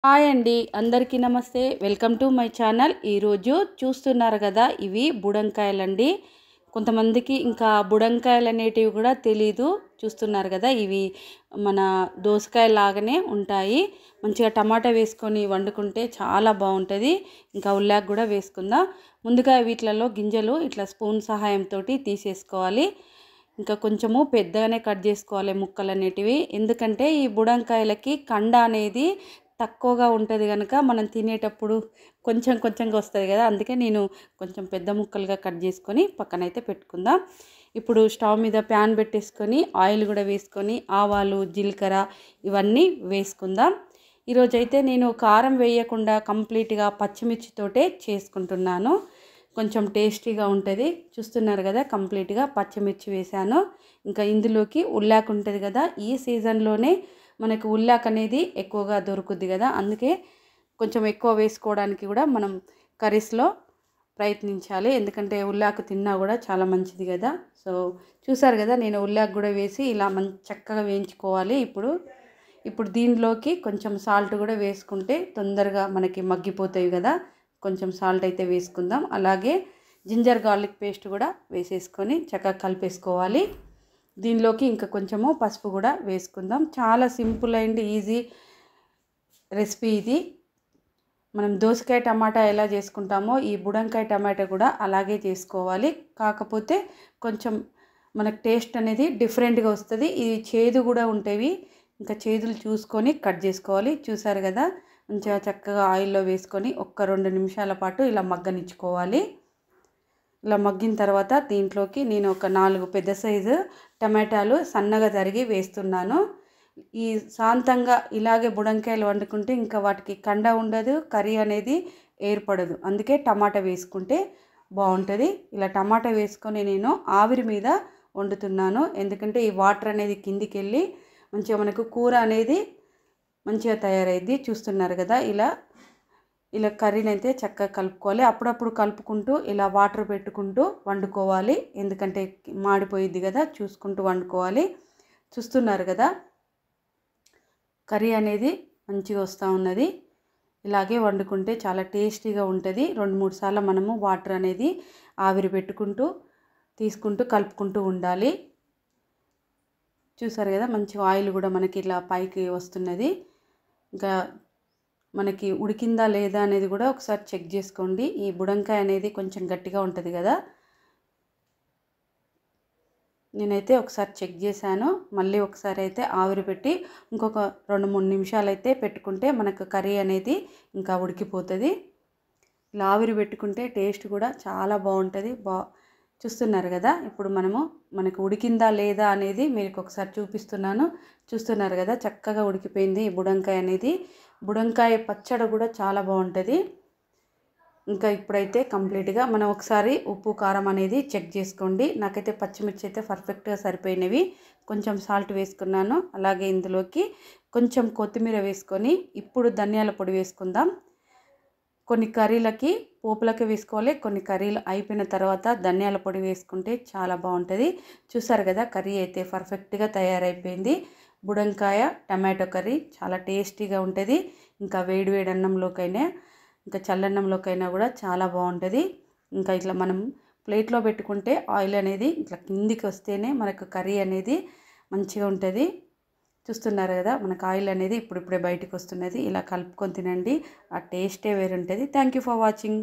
Hi అండి, అందరికీ నమస్తే. Welcome to my channel. ఈరోజు చూస్తున్నారు కదా, ఇవి బుడంకాయలండి. కొంతమందికి ఇంకా బుడంకాయలు అనేటివి కూడా తెలీదు. చూస్తున్నారు కదా, ఇవి మన దోసకాయ లాగానే ఉంటాయి. మంచిగా టమాటా వేసుకొని వండుకుంటే చాలా బాగుంటుంది. ఇంకా ఉల్లాకు కూడా వేసుకుందాం. ముందుగా వీటిలలో గింజలు ఇట్లా స్పూన్ సహాయంతో తీసేసుకోవాలి. ఇంకా కొంచెము పెద్దగానే కట్ చేసుకోవాలి ముక్కలు అనేటివి. ఎందుకంటే ఈ బుడంకాయలకి కండ అనేది తక్కువగా ఉంటుంది కనుక మనం తినేటప్పుడు కొంచెం కొంచెంగా వస్తుంది కదా, అందుకే నేను కొంచెం పెద్ద ముక్కలుగా కట్ చేసుకొని పక్కనైతే పెట్టుకుందాం. ఇప్పుడు స్టవ్ మీద ప్యాన్ పెట్టేసుకొని ఆయిల్ కూడా వేసుకొని ఆవాలు, జీలకర్ర ఇవన్నీ వేసుకుందాం. ఈరోజైతే నేను కారం వేయకుండా కంప్లీట్గా పచ్చిమిర్చితోటే చేసుకుంటున్నాను. కొంచెం టేస్టీగా ఉంటుంది. చూస్తున్నారు కదా, కంప్లీట్గా పచ్చిమిర్చి వేసాను. ఇంకా ఇందులోకి ఉల్లాకు ఉంటుంది కదా, ఈ సీజన్లోనే మనకు ఉల్లాకు అనేది ఎక్కువగా దొరుకుద్ది కదా, అందుకే కొంచెం ఎక్కువ వేసుకోవడానికి కూడా మనం కర్రీస్లో ప్రయత్నించాలి. ఎందుకంటే ఉల్లాకు తిన్నా కూడా చాలా మంచిది కదా. సో చూసారు కదా, నేను ఉల్లాకు కూడా వేసి ఇలా చక్కగా వేయించుకోవాలి. ఇప్పుడు దీనిలోకి కొంచెం సాల్ట్ కూడా వేసుకుంటే తొందరగా మనకి మగ్గిపోతాయి కదా. కొంచెం సాల్ట్ అయితే వేసుకుందాం. అలాగే జింజర్ గార్లిక్ పేస్ట్ కూడా వేసేసుకొని చక్కగా కలిపేసుకోవాలి. దీనిలోకి ఇంకా కొంచెము పసుపు కూడా వేసుకుందాం. చాలా సింపుల్ అండ్ ఈజీ రెసిపీ ఇది. మనం దోసకాయ టమాటా ఎలా చేసుకుంటామో ఈ బుడంకాయ టమాటా కూడా అలాగే చేసుకోవాలి. కాకపోతే కొంచెం మనకు టేస్ట్ అనేది డిఫరెంట్గా వస్తుంది. ఇది చేదు కూడా ఉంటాయి. ఇంకా చేదులు చూసుకొని కట్ చేసుకోవాలి. చూసారు కదా, మంచిగా చక్కగా ఆయిల్లో వేసుకొని 1-2 నిమిషాల పాటు ఇలా మగ్గనిచ్చుకోవాలి. ఇలా మగ్గిన తర్వాత దీంట్లోకి నేను ఒక 4 పెద్ద సైజు టమాటాలు సన్నగా తరిగి వేస్తున్నాను. ఈ శాంతంగా ఇలాగే బుడంకాయలు వండుకుంటే ఇంకా వాటికి కండ ఉండదు, కర్రీ అనేది ఏర్పడదు. అందుకే టమాటా వేసుకుంటే బాగుంటుంది. ఇలా టమాటా వేసుకొని నేను ఆవిరి మీద వండుతున్నాను. ఎందుకంటే ఈ వాటర్ అనేది కిందికి వెళ్ళి మంచిగా మనకు కూర అనేది మంచిగా తయారైద్ది. చూస్తున్నారు కదా, ఇలా కర్రీని అయితే చక్కగా కలుపుకోవాలి. అప్పుడప్పుడు కలుపుకుంటూ ఇలా వాటర్ పెట్టుకుంటూ వండుకోవాలి. ఎందుకంటే మాడిపోయిద్ది కదా, చూసుకుంటూ వండుకోవాలి. చూస్తున్నారు కదా, కర్రీ అనేది మంచిగా వస్తూ ఉన్నది. ఇలాగే వండుకుంటే చాలా టేస్టీగా ఉంటుంది. 2-3 సార్లు మనము వాటర్ అనేది ఆవిరి పెట్టుకుంటూ తీసుకుంటూ కలుపుకుంటూ ఉండాలి. చూసారు కదా, మంచి ఆయిల్ కూడా మనకి ఇలా పైకి వస్తున్నది. ఇంకా మనకి ఉడికిందా లేదా అనేది కూడా ఒకసారి చెక్ చేసుకోండి. ఈ బుడంకాయ అనేది కొంచెం గట్టిగా ఉంటుంది కదా, నేనైతే ఒకసారి చెక్ చేశాను. మళ్ళీ ఒకసారి అయితే ఆవిరి పెట్టి ఇంకొక 2-3 నిమిషాలు అయితే పెట్టుకుంటే మనకు కర్రీ అనేది ఇంకా ఉడికిపోతుంది. ఇలా ఆవిరి పెట్టుకుంటే టేస్ట్ కూడా చాలా బాగుంటుంది. చూస్తున్నారు కదా, ఇప్పుడు మనకు ఉడికిందా లేదా అనేది మీకు ఒకసారి చూపిస్తున్నాను. చూస్తున్నారు కదా, చక్కగా ఉడికిపోయింది ఈ బుడంకాయ అనేది. బుడంకాయ పచ్చడి కూడా చాలా బాగుంటుంది. ఇంకా ఇప్పుడైతే కంప్లీట్గా మనం ఒకసారి ఉప్పు కారం అనేది చెక్ చేసుకోండి. నాకైతే పచ్చిమిర్చి అయితే పర్ఫెక్ట్గా సరిపోయినవి. కొంచెం సాల్ట్ వేసుకున్నాను. అలాగే ఇందులోకి కొంచెం కొత్తిమీర వేసుకొని ఇప్పుడు ధనియాల పొడి వేసుకుందాం. కొన్ని కర్రీలకి పోపులకి వేసుకోవాలి, కొన్ని కర్రీలు అయిపోయిన తర్వాత ధనియాల పొడి వేసుకుంటే చాలా బాగుంటుంది. చూసారు కదా, కర్రీ అయితే పర్ఫెక్ట్గా తయారైపోయింది. బుడంకాయ టమాటో కర్రీ చాలా టేస్టీగా ఉంటుంది. ఇంకా వేడి వేడి అన్నంలోకైనా ఇంకా చల్లన్నంలోకైనా కూడా చాలా బాగుంటుంది. ఇంకా ఇట్లా మనం ప్లేట్లో పెట్టుకుంటే ఆయిల్ అనేది ఇట్లా కిందికి వస్తేనే మనకు కర్రీ అనేది మంచిగా ఉంటుంది. చూస్తున్నారు కదా, మనకు ఆయిల్ అనేది ఇప్పుడిప్పుడే బయటకు వస్తున్నది. ఇలా కలుపుకొని తినండి, ఆ టేస్టే వేరుంటుంది. Thank you for watching.